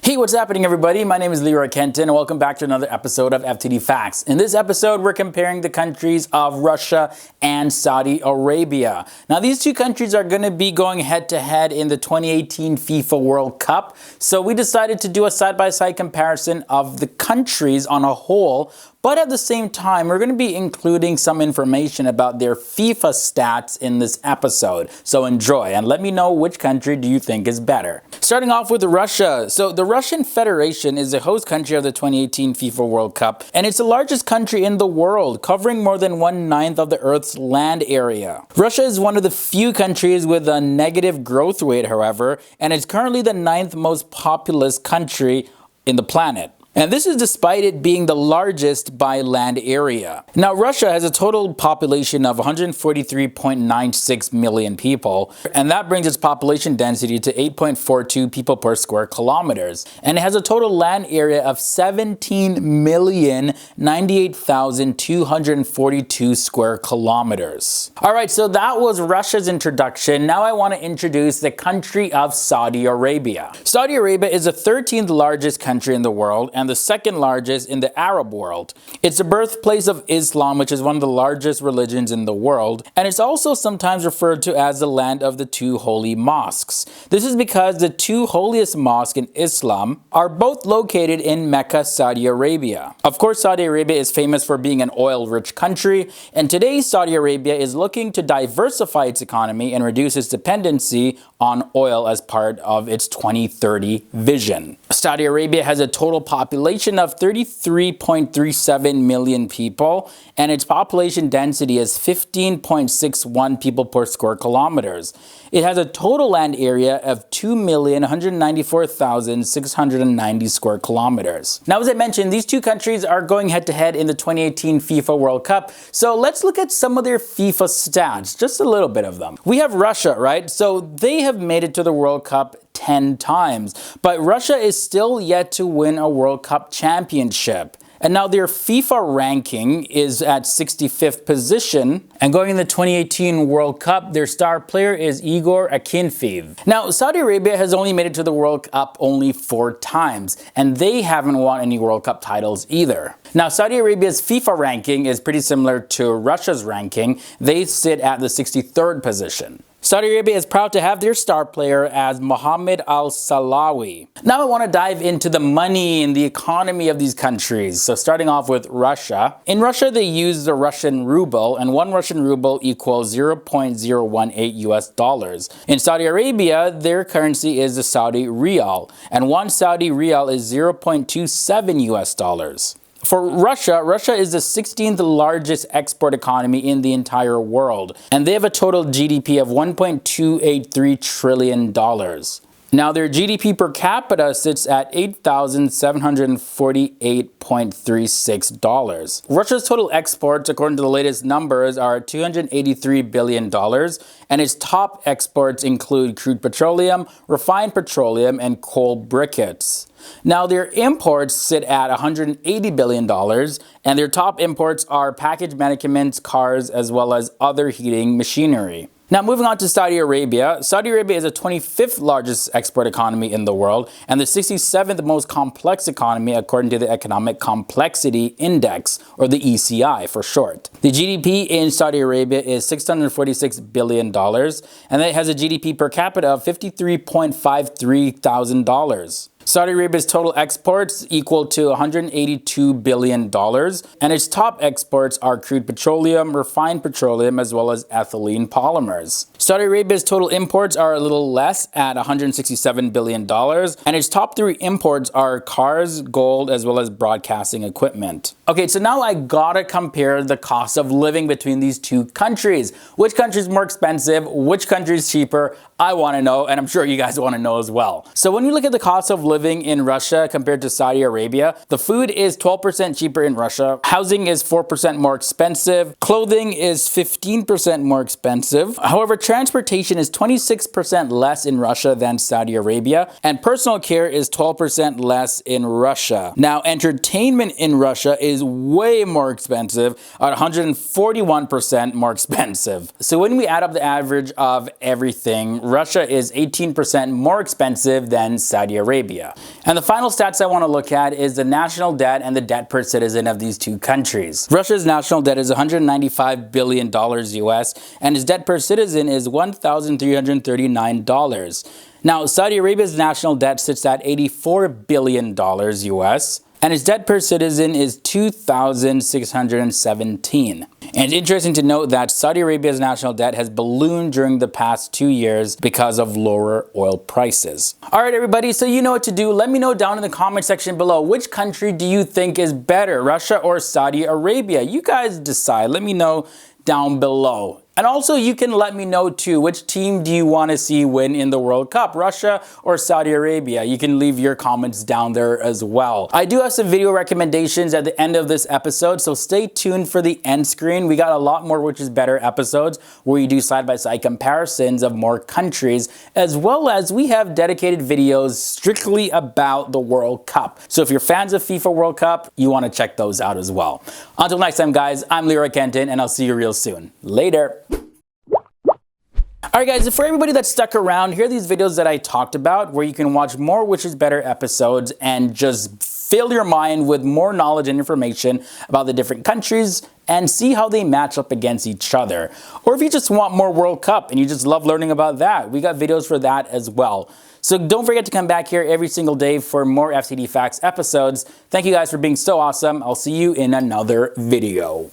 Hey, what's happening everybody? My name is Leroy Kenton and welcome back to another episode of FTD Facts. In this episode, we're comparing the countries of Russia and Saudi Arabia. Now, these two countries are going to be going head to head in the 2018 FIFA World Cup. So we decided to do a side-by-side comparison of the countries on a whole. But at the same time, we're going to be including some information about their FIFA stats in this episode. So enjoy and let me know which country do you think is better. Starting off with Russia. So the Russian Federation is the host country of the 2018 FIFA World Cup, and it's the largest country in the world, covering more than 1/9 of the Earth's land area. Russia is one of the few countries with a negative growth rate, however, and it's currently the 9th most populous country in the planet. And this is despite it being the largest by land area. Now, Russia has a total population of 143.96 million people, and that brings its population density to 8.42 people per square kilometers. And it has a total land area of 17,098,242 square kilometers. All right, so that was Russia's introduction. Now I want to introduce the country of Saudi Arabia. Saudi Arabia is the 13th largest country in the world and the second largest in the Arab world. It's the birthplace of Islam, which is one of the largest religions in the world, and it's also sometimes referred to as the land of the two holy mosques. This is because the two holiest mosques in Islam are both located in Mecca, Saudi Arabia. Of course, Saudi Arabia is famous for being an oil-rich country, and today Saudi Arabia is looking to diversify its economy and reduce its dependency on oil as part of its 2030 vision. Saudi Arabia has a total population of 33.37 million people, and its population density is 15.61 people per square kilometers. It has a total land area of 2,194,690 square kilometers. Now, as I mentioned, these two countries are going head to head in the 2018 FIFA World Cup. So let's look at some of their FIFA stats, just a little bit of them. We have Russia, right? So they have made it to the World Cup 10 times, but Russia is still yet to win a World Cup championship. And now their FIFA ranking is at 65th position. And going in the 2018 World Cup, their star player is Igor Akinfeev. Now, Saudi Arabia has only made it to the World Cup only 4 times, and they haven't won any World Cup titles either. Now, Saudi Arabia's FIFA ranking is pretty similar to Russia's ranking. They sit at the 63rd position. Saudi Arabia is proud to have their star player as Mohammed Al-Salawi. Now I want to dive into the money and the economy of these countries. So starting off with Russia. In Russia, they use the Russian ruble, and 1 Russian ruble equals 0.018 US dollars. In Saudi Arabia, their currency is the Saudi riyal, and 1 Saudi riyal is 0.27 US dollars. For Russia, Russia is the 16th largest export economy in the entire world, and they have a total GDP of $1.283 trillion. Now, their GDP per capita sits at $8,748.36. Russia's total exports, according to the latest numbers, are $283 billion, and its top exports include crude petroleum, refined petroleum, and coal briquettes. Now, their imports sit at $180 billion, and their top imports are packaged medicaments, cars, as well as other heating machinery. Now, moving on to Saudi Arabia. Saudi Arabia is the 25th largest export economy in the world and the 67th most complex economy according to the Economic Complexity Index, or the ECI for short. The GDP in Saudi Arabia is $646 billion, and it has a GDP per capita of $53.53 thousand. Saudi Arabia's total exports equal to $182 billion, and its top exports are crude petroleum, refined petroleum, as well as ethylene polymers. Saudi Arabia's total imports are a little less at $167 billion, and its top 3 imports are cars, gold, as well as broadcasting equipment. Okay, so now I gotta compare the cost of living between these two countries. Which country is more expensive? Which country is cheaper? I want to know, and I'm sure you guys want to know as well. So when we look at the cost of living in Russia compared to Saudi Arabia, the food is 12% cheaper in Russia, housing is 4% more expensive, clothing is 15% more expensive. However, transportation is 26% less in Russia than Saudi Arabia, and personal care is 12% less in Russia. Now, entertainment in Russia is way more expensive, at 141% more expensive. So when we add up the average of everything, Russia is 18% more expensive than Saudi Arabia. And the final stats I want to look at is the national debt and the debt per citizen of these two countries. Russia's national debt is $195 billion US, and its debt per citizen is $1,339. Now, Saudi Arabia's national debt sits at $84 billion US, and its debt per citizen is $2,617. And it's interesting to note that Saudi Arabia's national debt has ballooned during the past 2 years because of lower oil prices. All right, everybody, so you know what to do. Let me know down in the comment section below, which country do you think is better, Russia or Saudi Arabia? You guys decide. Let me know down below. And also, you can let me know too, which team do you want to see win in the World Cup, Russia or Saudi Arabia? You can leave your comments down there as well. I do have some video recommendations at the end of this episode, so stay tuned for the end screen. We got a lot more which is better episodes where you do side-by-side comparisons of more countries, as well as we have dedicated videos strictly about the World Cup. So if you're fans of FIFA World Cup, you want to check those out as well. Until next time, guys, I'm Leroy Kenton, and I'll see you real soon. Later. Alright guys, for everybody that stuck around, here are these videos that I talked about where you can watch more Which is Better episodes and just fill your mind with more knowledge and information about the different countries and see how they match up against each other. Or if you just want more World Cup and you just love learning about that, we got videos for that as well. So don't forget to come back here every single day for more FTD Facts episodes. Thank you guys for being so awesome. I'll see you in another video.